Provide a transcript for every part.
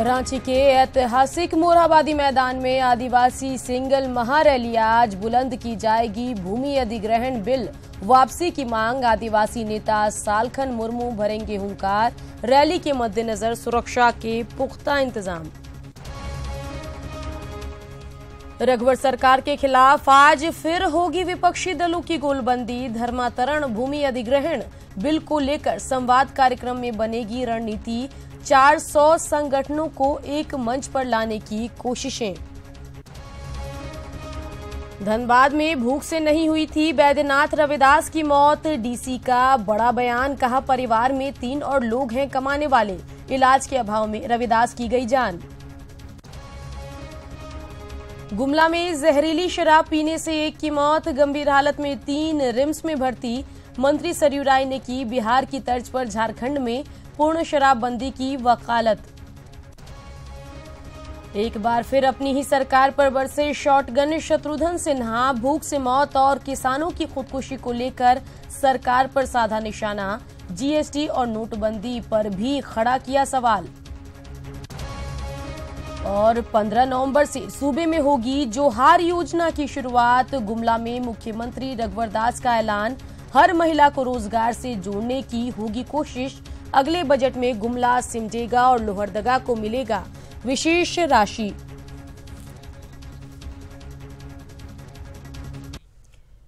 रांची के ऐतिहासिक मोरहाबादी मैदान में आदिवासी सिंगल महारैली आज बुलंद की जाएगी। भूमि अधिग्रहण बिल वापसी की मांग, आदिवासी नेता सालखन मुर्मू भरेंगे हुंकार। रैली के मद्देनजर सुरक्षा के पुख्ता इंतजाम। रघुवर सरकार के खिलाफ आज फिर होगी विपक्षी दलों की गोलबंदी। धर्मांतरण भूमि अधिग्रहण बिल को लेकर संवाद कार्यक्रम में बनेगी रणनीति। 400 संगठनों को एक मंच पर लाने की कोशिशें। धनबाद में भूख से नहीं हुई थी बैद्यनाथ रविदास की मौत, डीसी का बड़ा बयान। कहा परिवार में 3 और लोग हैं कमाने वाले, इलाज के अभाव में रविदास की गई जान। गुमला में जहरीली शराब पीने से एक की मौत, गंभीर हालत में 3 रिम्स में भर्ती। मंत्री सरयू राय ने की बिहार की तर्ज पर झारखंड में पूर्ण शराबबंदी की वकालत। एक बार फिर अपनी ही सरकार पर बरसे शॉटगन, शत्रुघ्न सिन्हा। भूख से मौत और किसानों की खुदकुशी को लेकर सरकार पर साधा निशाना। जीएसटी और नोटबंदी पर भी खड़ा किया सवाल। और 15 नवंबर से सूबे में होगी जोहार योजना की शुरुआत। गुमला में मुख्यमंत्री रघुवर दास का ऐलान, हर महिला को रोजगार से जोड़ने की होगी कोशिश। अगले बजट में गुमला, सिमडेगा और लोहरदगा को मिलेगा विशेष राशि।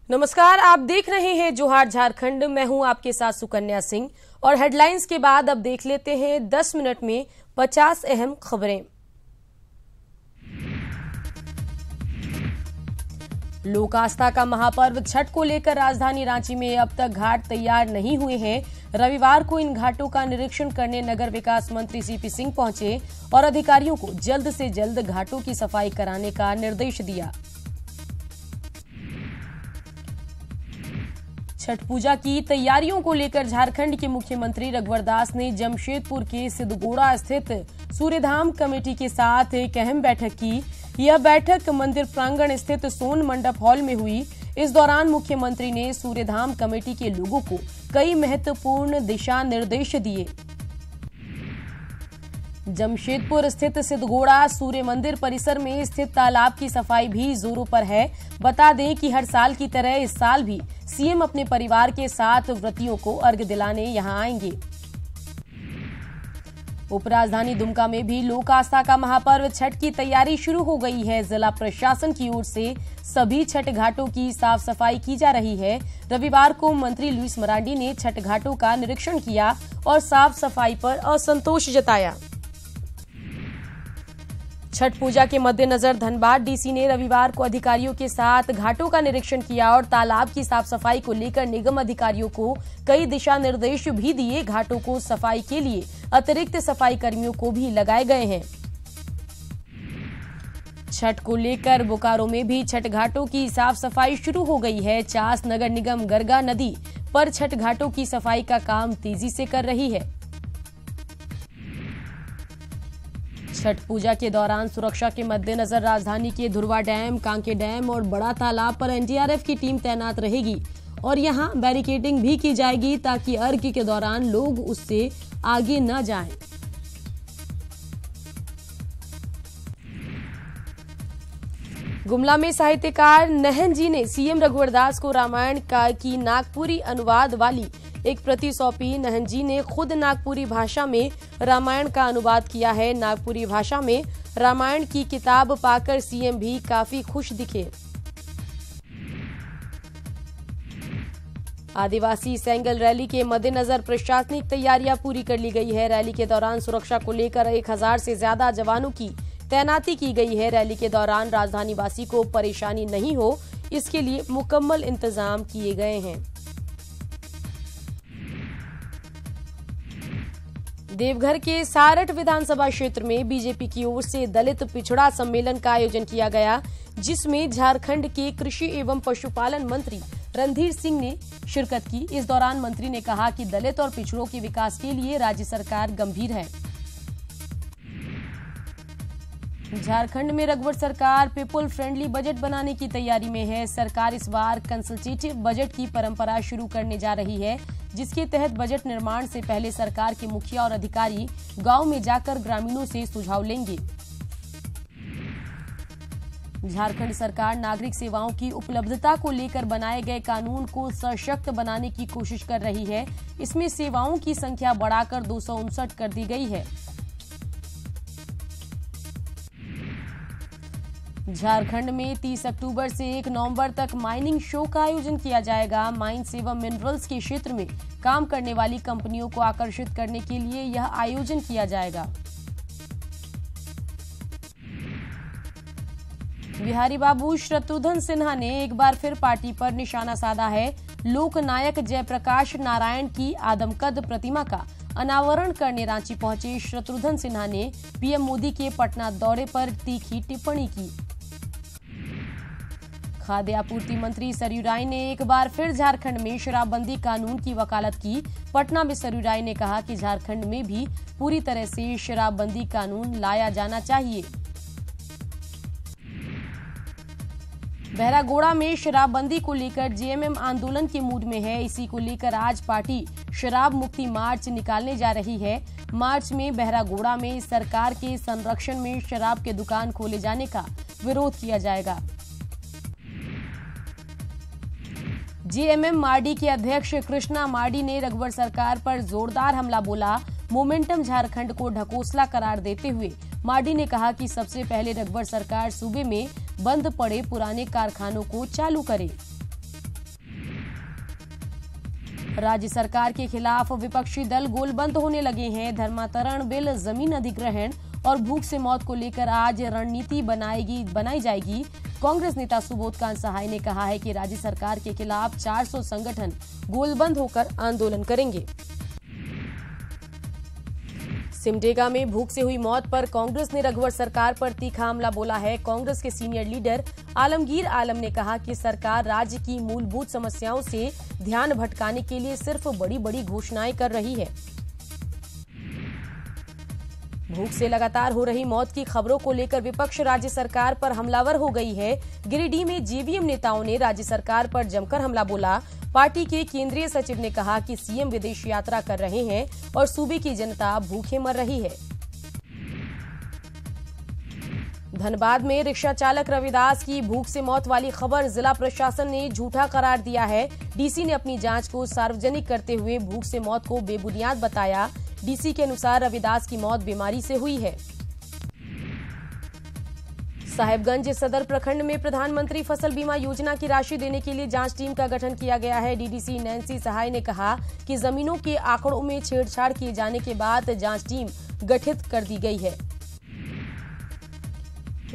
नमस्कार, आप देख रहे हैं जोहार झारखंड। मैं हूं आपके साथ सुकन्या सिंह और हेडलाइंस के बाद अब देख लेते हैं 10 मिनट में 50 अहम खबरें। लोक आस्था का महापर्व छठ को लेकर राजधानी रांची में अब तक घाट तैयार नहीं हुए हैं। रविवार को इन घाटों का निरीक्षण करने नगर विकास मंत्री सीपी सिंह पहुंचे और अधिकारियों को जल्द से जल्द घाटों की सफाई कराने का निर्देश दिया। छठ पूजा की तैयारियों को लेकर झारखंड के मुख्यमंत्री रघुवर दास ने जमशेदपुर के सिद्धगोड़ा स्थित सूर्यधाम कमेटी के साथ एक अहम बैठक की। यह बैठक मंदिर प्रांगण स्थित सोन मंडप हॉल में हुई। इस दौरान मुख्यमंत्री ने सूर्यधाम कमेटी के लोगों को कई महत्वपूर्ण दिशा निर्देश दिए। जमशेदपुर स्थित सिद्धगोड़ा सूर्य मंदिर परिसर में स्थित तालाब की सफाई भी जोरों पर है। बता दें कि हर साल की तरह इस साल भी सीएम अपने परिवार के साथ व्रतियों को अर्घ्य दिलाने यहां आएंगे। उपराजधानी दुमका में भी लोक आस्था का महापर्व छठ की तैयारी शुरू हो गई है। जिला प्रशासन की ओर से सभी छठ घाटों की साफ सफाई की जा रही है। रविवार को मंत्री लुइस मरांडी ने छठ घाटों का निरीक्षण किया और साफ सफाई पर असंतोष जताया। छठ पूजा के मद्देनजर धनबाद डीसी ने रविवार को अधिकारियों के साथ घाटों का निरीक्षण किया और तालाब की साफ सफाई को लेकर निगम अधिकारियों को कई दिशा निर्देश भी दिए। घाटों को सफाई के लिए अतिरिक्त सफाई कर्मियों को भी लगाए गए हैं। छठ को लेकर बोकारो में भी छठ घाटों की साफ सफाई शुरू हो गई है। चास नगर निगम गरगा नदी पर छठ घाटों की सफाई का काम तेजी से कर रही है। छठ पूजा के दौरान सुरक्षा के मद्देनजर राजधानी के धुरवा डैम, कांके डैम और बड़ा तालाब पर एनडीआरएफ की टीम तैनात रहेगी और यहां बैरिकेडिंग भी की जाएगी ताकि अर्घ्य के दौरान लोग उससे आगे न जाएं। गुमला में साहित्यकार नहन जी ने सीएम रघुवर दास को रामायण की नागपुरी अनुवाद वाली एक प्रति सौंपी। नहन जी ने खुद नागपुरी भाषा में रामायण का अनुवाद किया है। नागपुरी भाषा में रामायण की किताब पाकर सीएम भी काफी खुश दिखे। आदिवासी सेंगल रैली के मद्देनजर प्रशासनिक तैयारियां पूरी कर ली गई है। रैली के दौरान सुरक्षा को लेकर 1000 से ज्यादा जवानों की तैनाती की गई है। रैली के दौरान राजधानी वासी को परेशानी नहीं हो, इसके लिए मुकम्मल इंतजाम किए गए हैं। देवघर के सारठ विधानसभा क्षेत्र में बीजेपी की ओर से दलित पिछड़ा सम्मेलन का आयोजन किया गया, जिसमें झारखंड के कृषि एवं पशुपालन मंत्री रणधीर सिंह ने शिरकत की। इस दौरान मंत्री ने कहा कि दलित और पिछड़ों के विकास के लिए राज्य सरकार गंभीर है। झारखंड में रघुवर सरकार पीपुल फ्रेंडली बजट बनाने की तैयारी में है। सरकार इस बार कंसल्टेटिव बजट की परंपरा शुरू करने जा रही है। जिसके तहत बजट निर्माण से पहले सरकार के मुखिया और अधिकारी गांव में जाकर ग्रामीणों से सुझाव लेंगे। झारखंड सरकार नागरिक सेवाओं की उपलब्धता को लेकर बनाए गए कानून को सशक्त बनाने की कोशिश कर रही है। इसमें सेवाओं की संख्या बढ़ाकर 259 कर दी गई है। झारखंड में 30 अक्टूबर से 1 नवंबर तक माइनिंग शो का आयोजन किया जाएगा। माइंस एवं मिनरल्स के क्षेत्र में काम करने वाली कंपनियों को आकर्षित करने के लिए यह आयोजन किया जाएगा। बिहारी बाबू शत्रुघ्न सिन्हा ने एक बार फिर पार्टी पर निशाना साधा है। लोकनायक जयप्रकाश नारायण की आदमकद प्रतिमा का अनावरण करने रांची पहुंचे शत्रुघ्न सिन्हा ने पीएम मोदी के पटना दौरे पर तीखी टिप्पणी की। खाद्य आपूर्ति मंत्री सरयू राय ने एक बार फिर झारखंड में शराबबंदी कानून की वकालत की। पटना में सरयू राय ने कहा कि झारखंड में भी पूरी तरह से शराबबंदी कानून लाया जाना चाहिए। बहरागोड़ा में शराबबंदी को लेकर जेएमएम आंदोलन के मूड में है। इसी को लेकर आज पार्टी शराब मुक्ति मार्च निकालने जा रही है। मार्च में बहरागोड़ा में सरकार के संरक्षण में शराब के दुकान खोले जाने का विरोध किया जाएगा। जेएमएम मार्डी के अध्यक्ष कृष्णा मार्डी ने रघुवर सरकार पर जोरदार हमला बोला। मोमेंटम झारखंड को ढकोसला करार देते हुए मार्डी ने कहा कि सबसे पहले रघुवर सरकार सूबे में बंद पड़े पुराने कारखानों को चालू करे। राज्य सरकार के खिलाफ विपक्षी दल गोलबंद होने लगे हैं। धर्मांतरण बिल, जमीन अधिग्रहण और भूख से मौत को लेकर आज रणनीति बनाई जाएगी। कांग्रेस नेता सुबोध कांत सहाय ने कहा है कि राज्य सरकार के खिलाफ 400 संगठन गोलबंद होकर आंदोलन करेंगे। सिमडेगा में भूख से हुई मौत पर कांग्रेस ने रघुवर सरकार पर तीखा हमला बोला है। कांग्रेस के सीनियर लीडर आलमगीर आलम ने कहा कि सरकार राज्य की मूलभूत समस्याओं से ध्यान भटकाने के लिए सिर्फ बड़ी बड़ी घोषणाएं कर रही है। भूख से लगातार हो रही मौत की खबरों को लेकर विपक्ष राज्य सरकार पर हमलावर हो गई है। गिरिडीह में जेवीएम नेताओं ने राज्य सरकार पर जमकर हमला बोला। पार्टी के केंद्रीय सचिव ने कहा कि सीएम विदेश यात्रा कर रहे हैं और सूबे की जनता भूखे मर रही है। धनबाद में रिक्शा चालक रविदास की भूख से मौत वाली खबर जिला प्रशासन ने झूठा करार दिया है। डीसी ने अपनी जांच को सार्वजनिक करते हुए भूख से मौत को बेबुनियाद बताया। डीसी के अनुसार रविदास की मौत बीमारी से हुई है। साहेबगंज सदर प्रखंड में प्रधानमंत्री फसल बीमा योजना की राशि देने के लिए जांच टीम का गठन किया गया है। डीडीसी नैन्सी सहाय ने कहा कि जमीनों के आंकड़ों में छेड़छाड़ किए जाने के बाद जांच टीम गठित कर दी गई है।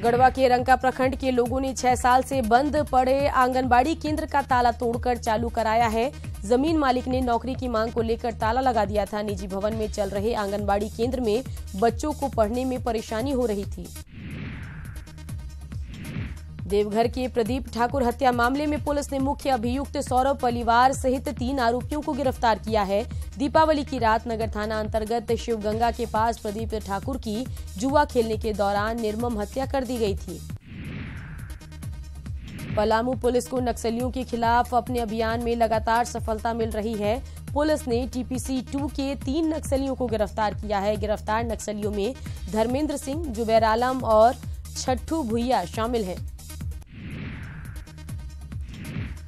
गढ़वा के रंका प्रखंड के लोगों ने 6 साल से बंद पड़े आंगनबाड़ी केंद्र का ताला तोड़कर चालू कराया है। जमीन मालिक ने नौकरी की मांग को लेकर ताला लगा दिया था। निजी भवन में चल रहे आंगनबाड़ी केंद्र में बच्चों को पढ़ने में परेशानी हो रही थी। देवघर के प्रदीप ठाकुर हत्या मामले में पुलिस ने मुख्य अभियुक्त सौरभ परिवार सहित 3 आरोपियों को गिरफ्तार किया है। दीपावली की रात नगर थाना अंतर्गत शिवगंगा के पास प्रदीप ठाकुर की जुआ खेलने के दौरान निर्मम हत्या कर दी गई थी। पलामू पुलिस को नक्सलियों के खिलाफ अपने अभियान में लगातार सफलता मिल रही है। पुलिस ने टीपीसी 2 के 3 नक्सलियों को गिरफ्तार किया है। गिरफ्तार नक्सलियों में धर्मेंद्र सिंह, जुबैर आलम और छठ्ठू भुइया शामिल हैं।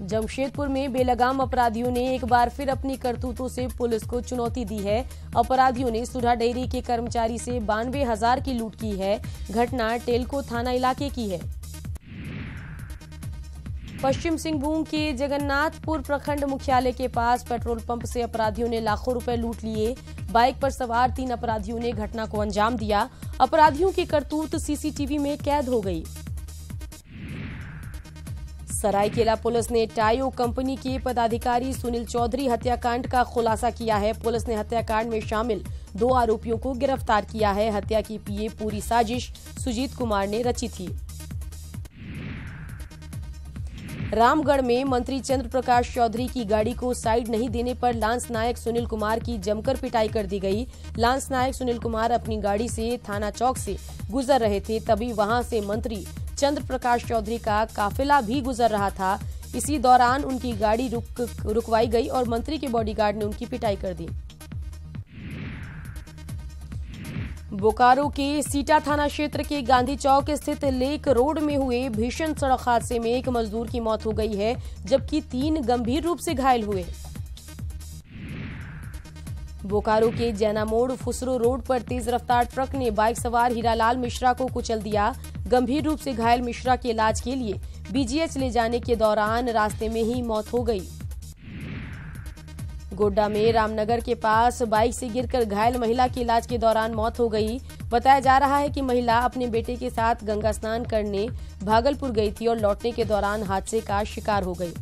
जमशेदपुर में बेलगाम अपराधियों ने एक बार फिर अपनी करतूतों से पुलिस को चुनौती दी है। अपराधियों ने सुधा डेयरी के कर्मचारी से 92,000 की लूट की है। घटना टेलको थाना इलाके की है। पश्चिम सिंहभूम के जगन्नाथपुर प्रखंड मुख्यालय के पास पेट्रोल पंप से अपराधियों ने लाखों रुपए लूट लिए। बाइक पर सवार 3 अपराधियों ने घटना को अंजाम दिया। अपराधियों की करतूत सीसीटीवी में कैद हो गई। सरायकेला पुलिस ने टायो कंपनी के पदाधिकारी सुनील चौधरी हत्याकांड का खुलासा किया है। पुलिस ने हत्याकांड में शामिल 2 आरोपियों को गिरफ्तार किया है। हत्या की ये पूरी साजिश सुजीत कुमार ने रची थी। रामगढ़ में मंत्री चंद्र प्रकाश चौधरी की गाड़ी को साइड नहीं देने पर लांस नायक सुनील कुमार की जमकर पिटाई कर दी गई। लांस नायक सुनील कुमार अपनी गाड़ी से थाना चौक से गुजर रहे थे, तभी वहां से मंत्री चंद्र प्रकाश चौधरी का काफिला भी गुजर रहा था। इसी दौरान उनकी गाड़ी रुकवाई गई और मंत्री के बॉडीगार्ड ने उनकी पिटाई कर दी। बोकारो के सीटा थाना क्षेत्र के गांधी चौक स्थित लेक रोड में हुए भीषण सड़क हादसे में एक मजदूर की मौत हो गई है, जबकि 3 गंभीर रूप से घायल हुए। बोकारो के जैना मोड़ फुसरो रोड पर तेज रफ्तार ट्रक ने बाइक सवार हीरालाल मिश्रा को कुचल दिया। गंभीर रूप से घायल मिश्रा के इलाज के लिए बीजीएच ले जाने के दौरान रास्ते में ही मौत हो गई। गोड्डा में रामनगर के पास बाइक से गिरकर घायल महिला की इलाज के दौरान मौत हो गई। बताया जा रहा है कि महिला अपने बेटे के साथ गंगा स्नान करने भागलपुर गई थी और लौटने के दौरान हादसे का शिकार हो गई।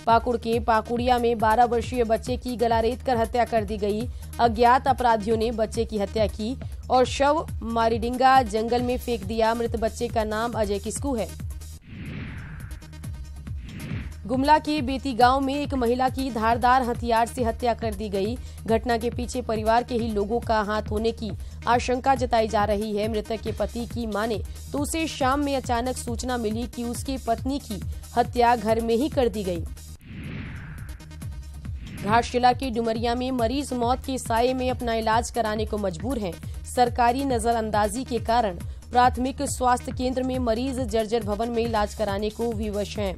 पाकुड़ के पाकुड़िया में 12 वर्षीय बच्चे की गला रेतकर हत्या कर दी गई। अज्ञात अपराधियों ने बच्चे की हत्या की और शव मारीडिंगा जंगल में फेंक दिया। मृत बच्चे का नाम अजय किस्कू है। गुमला के बेती गांव में एक महिला की धारदार हथियार से हत्या कर दी गई। घटना के पीछे परिवार के ही लोगों का हाथ होने की आशंका जताई जा रही है। मृतक के पति की माने तो उसे शाम में अचानक सूचना मिली कि उसकी पत्नी की हत्या घर में ही कर दी गई। घाटशिला के डुमरिया में मरीज मौत के साये में अपना इलाज कराने को मजबूर हैं। सरकारी नजरअंदाजी के कारण प्राथमिक स्वास्थ्य केंद्र में मरीज जर्जर भवन में इलाज कराने को विवश हैं।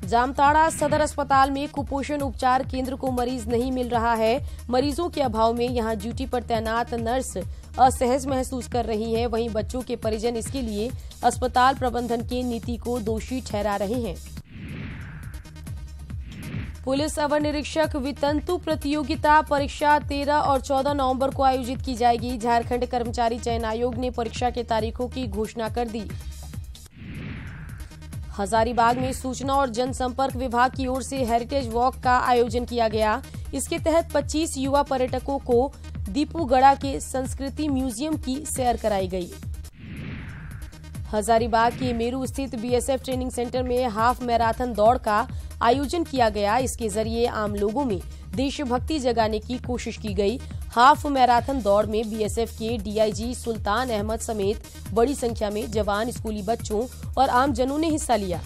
जामताड़ा सदर अस्पताल में कुपोषण उपचार केंद्र को मरीज नहीं मिल रहा है। मरीजों के अभाव में यहां ड्यूटी पर तैनात नर्स असहज महसूस कर रही हैं। वहीं बच्चों के परिजन इसके लिए अस्पताल प्रबंधन की नीति को दोषी ठहरा रहे हैं। पुलिस अवर निरीक्षक वितंतु प्रतियोगिता परीक्षा 13 और 14 नवंबर को आयोजित की जाएगी। झारखंड कर्मचारी चयन आयोग ने परीक्षा की तारीखों की घोषणा कर दी। हजारीबाग में सूचना और जनसंपर्क विभाग की ओर से हेरिटेज वॉक का आयोजन किया गया। इसके तहत 25 युवा पर्यटकों को दीपूगढ़ा के संस्कृति म्यूजियम की सैर कराई गई। हजारीबाग के मेरू स्थित बीएसएफ ट्रेनिंग सेंटर में हाफ मैराथन दौड़ का आयोजन किया गया। इसके जरिए आम लोगों में देशभक्ति जगाने की कोशिश की गई। हाफ मैराथन दौड़ में बीएसएफ के डीआईजी सुल्तान अहमद समेत बड़ी संख्या में जवान, स्कूली बच्चों और आमजनों ने हिस्सा लिया।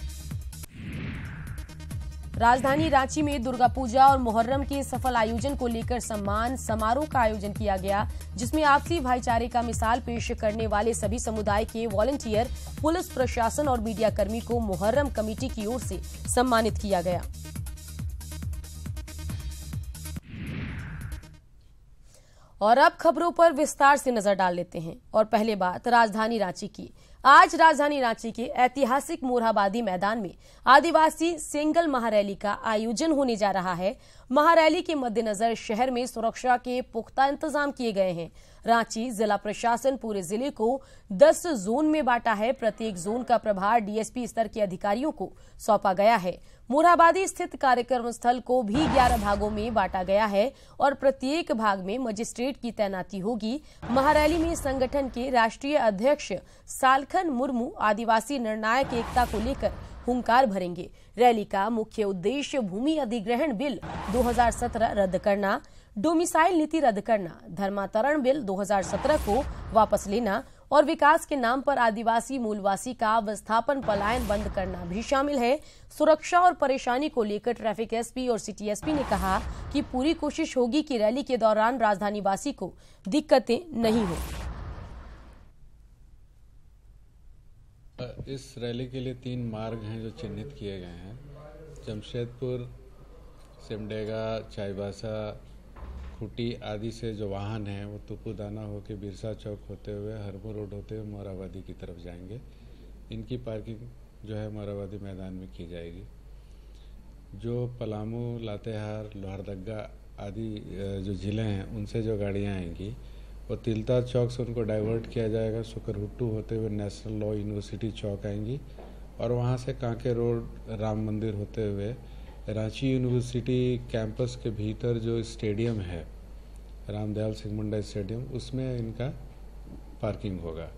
राजधानी रांची में दुर्गा पूजा और मुहर्रम के सफल आयोजन को लेकर सम्मान समारोह का आयोजन किया गया, जिसमें आपसी भाईचारे का मिसाल पेश करने वाले सभी समुदाय के वॉलंटियर, पुलिस प्रशासन और मीडियाकर्मी को मुहर्रम कमेटी की ओर से सम्मानित किया गया। और अब खबरों पर विस्तार से नजर डाल लेते हैं और पहले बात राजधानी रांची की। आज राजधानी रांची के ऐतिहासिक मोरहाबादी मैदान में आदिवासी सिंगल महारैली का आयोजन होने जा रहा है। महारैली के मद्देनजर शहर में सुरक्षा के पुख्ता इंतजाम किए गए हैं। रांची जिला प्रशासन पूरे जिले को 10 जोन में बांटा है। प्रत्येक जोन का प्रभार डीएसपी स्तर के अधिकारियों को सौंपा गया है। मोरहाबादी स्थित कार्यक्रम स्थल को भी 11 भागों में बांटा गया है और प्रत्येक भाग में मजिस्ट्रेट की तैनाती होगी। महारैली में संगठन के राष्ट्रीय अध्यक्ष सालखन मुर्मू आदिवासी निर्णायक एकता को लेकर हुंकार भरेंगे। रैली का मुख्य उद्देश्य भूमि अधिग्रहण बिल 2017 रद्द करना, डोमिसाइल नीति रद्द करना, धर्मांतरण बिल 2017 को वापस लेना और विकास के नाम पर आदिवासी मूलवासी का विस्थापन पलायन बंद करना भी शामिल है। सुरक्षा और परेशानी को लेकर ट्रैफिक एसपी और सिटी एसपी ने कहा कि पूरी कोशिश होगी कि रैली के दौरान राजधानी वासी को दिक्कतें नहीं हो। इस रैली के लिए 3 मार्ग हैं जो चिन्हित किए गए हैं। जमशेदपुर, सिमडेगा, चाईबासा, खूटी आदि से जो वाहन हैं वो तुपुदाना होकर बिरसा चौक होते हुए हरमो रोड होते हुए मोरहाबादी की तरफ जाएंगे। इनकी पार्किंग जो है मोरहाबादी मैदान में की जाएगी। जो पलामू, लातेहार, लोहरदगा आदि जो ज़िले हैं उनसे जो गाड़ियाँ आएंगी वो तिलता चौक से उनको डाइवर्ट किया जाएगा। सुकरहुट्टू होते हुए नेशनल लॉ यूनिवर्सिटी चौक आएंगी और वहाँ से कांके रोड, राम मंदिर होते हुए रांची यूनिवर्सिटी कैंपस के भीतर जो स्टेडियम है रामदयाल सिंह मुंडा स्टेडियम, उसमें इनका पार्किंग होगा।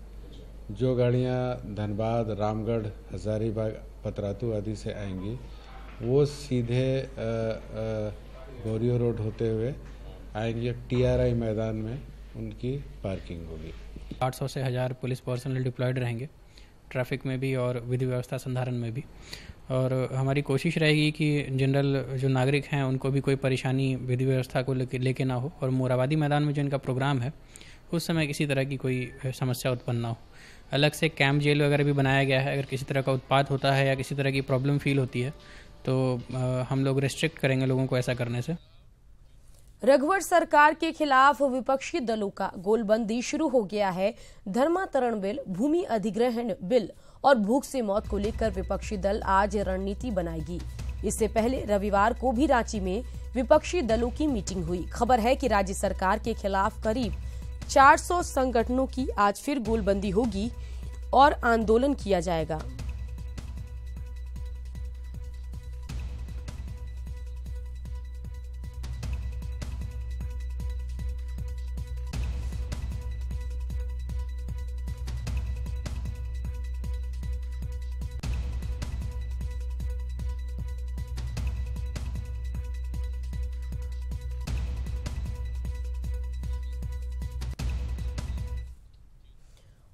जो गाड़ियाँ धनबाद, रामगढ़, हजारीबाग, पतरातू आदि से आएंगी वो सीधे गोरियो रोड होते हुए आएंगे। टीआरआई मैदान में उनकी पार्किंग होगी। 800 से 1000 पुलिस पर्सनल डिप्लॉयड रहेंगे, ट्रैफिक में भी और विधि व्यवस्था संधारण में भी। और हमारी कोशिश रहेगी कि जनरल जो नागरिक हैं उनको भी कोई परेशानी विधि व्यवस्था को लेके ना हो, और मोराबादी मैदान में जो इनका प्रोग्राम है उस समय किसी तरह की कोई समस्या उत्पन्न ना हो। अलग से कैंप जेल वगैरह भी बनाया गया है। अगर किसी तरह का उत्पात होता है या किसी तरह की प्रॉब्लम फील होती है तो हम लोग रिस्ट्रिक्ट करेंगे लोगों को ऐसा करने से। रघुवर सरकार के खिलाफ विपक्षी दलों का गोलबंदी शुरू हो गया है। धर्मांतरण बिल, भूमि अधिग्रहण बिल और भूख से मौत को लेकर विपक्षी दल आज रणनीति बनाएगी। इससे पहले रविवार को भी रांची में विपक्षी दलों की मीटिंग हुई। खबर है कि राज्य सरकार के खिलाफ करीब 400 संगठनों की आज फिर गोलबंदी होगी और आंदोलन किया जाएगा।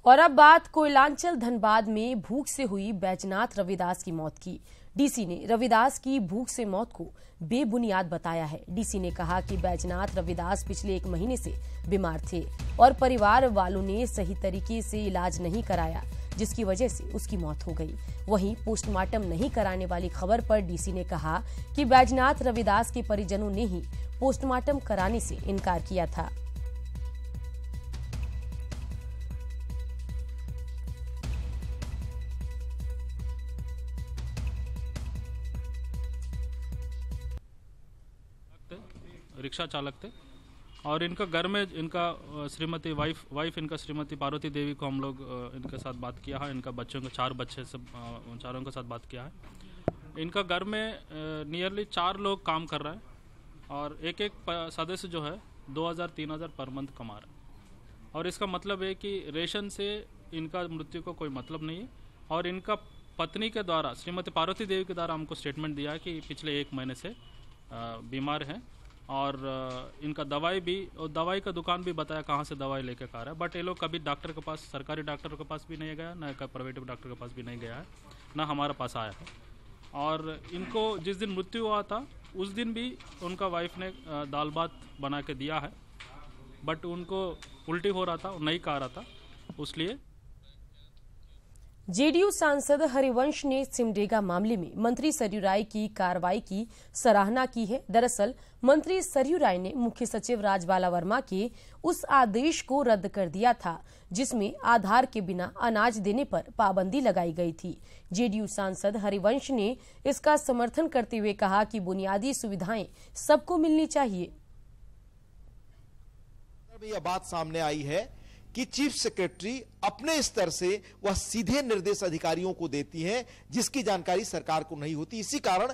और अब बात कोयलांचल धनबाद में भूख से हुई बैजनाथ रविदास की मौत की। डीसी ने रविदास की भूख से मौत को बेबुनियाद बताया है। डीसी ने कहा कि बैजनाथ रविदास पिछले 1 महीने से बीमार थे और परिवार वालों ने सही तरीके से इलाज नहीं कराया, जिसकी वजह से उसकी मौत हो गई। वहीं पोस्टमार्टम नहीं कराने वाली खबर पर डीसी ने कहा कि बैजनाथ रविदास के परिजनों ने ही पोस्टमार्टम कराने से इनकार किया था। रिक्शा चालक थे और इनका घर में इनका श्रीमती वाइफ इनका श्रीमती पार्वती देवी को हम लोग इनके साथ बात किया है। इनका बच्चों के 4 बच्चे सब चारों के साथ बात किया है। इनका घर में नियरली 4 लोग काम कर रहा है और एक सदस्य जो है 2000-3000 पर मंथ कमा रहा है। और इसका मतलब है कि रेशन से इनका मृत्यु को कोई मतलब नहीं है। और इनका पत्नी के द्वारा श्रीमती पार्वती देवी के द्वारा हमको स्टेटमेंट दिया है कि पिछले 1 महीने से बीमार हैं और इनका दवाई का दुकान भी बताया कहाँ से दवाई लेके खा रहा है। बट ये लोग कभी डॉक्टर के पास, सरकारी डॉक्टर के पास भी नहीं गया, ना प्राइवेट डॉक्टर के पास भी नहीं गया है, ना हमारे पास आया है। और इनको जिस दिन मृत्यु हुआ था उस दिन भी उनका वाइफ ने दाल भात बना के दिया है, बट उनको उल्टी हो रहा था, नहीं खा रहा था, उसलिए। जेडीयू सांसद हरिवंश ने सिमडेगा मामले में मंत्री सरयू राय की कार्रवाई की सराहना की है। दरअसल मंत्री सरयू राय ने मुख्य सचिव राजबाला वर्मा के उस आदेश को रद्द कर दिया था जिसमें आधार के बिना अनाज देने पर पाबंदी लगाई गई थी। जेडीयू सांसद हरिवंश ने इसका समर्थन करते हुए कहा कि बुनियादी सुविधाएं सबको मिलनी चाहिए। यह बात सामने आई है कि चीफ सेक्रेटरी अपने स्तर से वह सीधे निर्देश अधिकारियों को देती हैं जिसकी जानकारी सरकार को नहीं होती। इसी कारण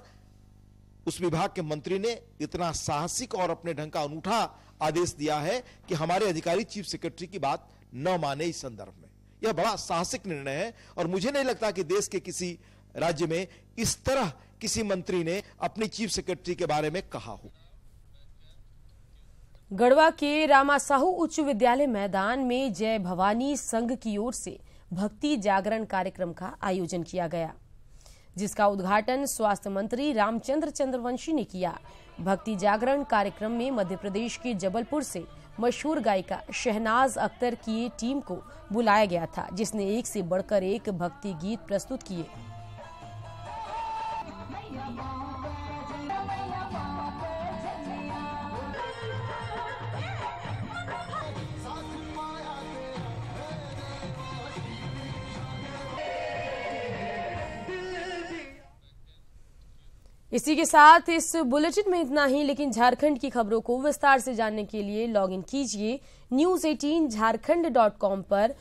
उस विभाग के मंत्री ने इतना साहसिक और अपने ढंग का अनूठा आदेश दिया है कि हमारे अधिकारी चीफ सेक्रेटरी की बात न माने। इस संदर्भ में यह बड़ा साहसिक निर्णय है और मुझे नहीं लगता कि देश के किसी राज्य में इस तरह किसी मंत्री ने अपनी चीफ सेक्रेटरी के बारे में कहा हो। गढ़वा के रामा साहू उच्च विद्यालय मैदान में जय भवानी संघ की ओर से भक्ति जागरण कार्यक्रम का आयोजन किया गया, जिसका उद्घाटन स्वास्थ्य मंत्री रामचंद्र चंद्रवंशी ने किया। भक्ति जागरण कार्यक्रम में मध्य प्रदेश के जबलपुर से मशहूर गायिका शहनाज अख्तर की टीम को बुलाया गया था, जिसने एक से बढ़कर एक भक्ति गीत प्रस्तुत किए। इसी के साथ इस बुलेटिन में इतना ही, लेकिन झारखंड की खबरों को विस्तार से जानने के लिए लॉगिन कीजिए news18jharkhand.com पर।